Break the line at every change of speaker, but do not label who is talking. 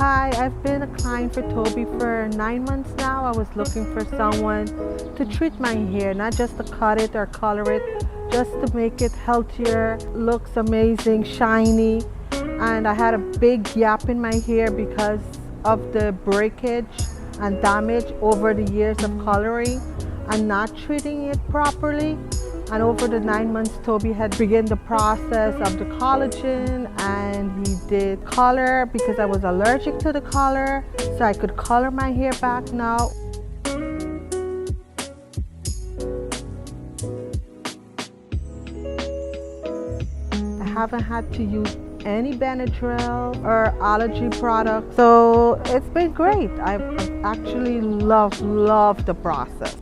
Hi, I've been a client for Toby for 9 months now. I was looking for someone to treat my hair, not just to cut it or color it, just to make it healthier, looks amazing, shiny. And I had a big gap in my hair because of the breakage and damage over the years of coloring and not treating it properly. And over the 9 months, Toby had begun the process of the collagen, and he did color because I was allergic to the color, so I could color my hair back now. I haven't had to use any Benadryl or allergy products, so it's been great. I've actually loved the process.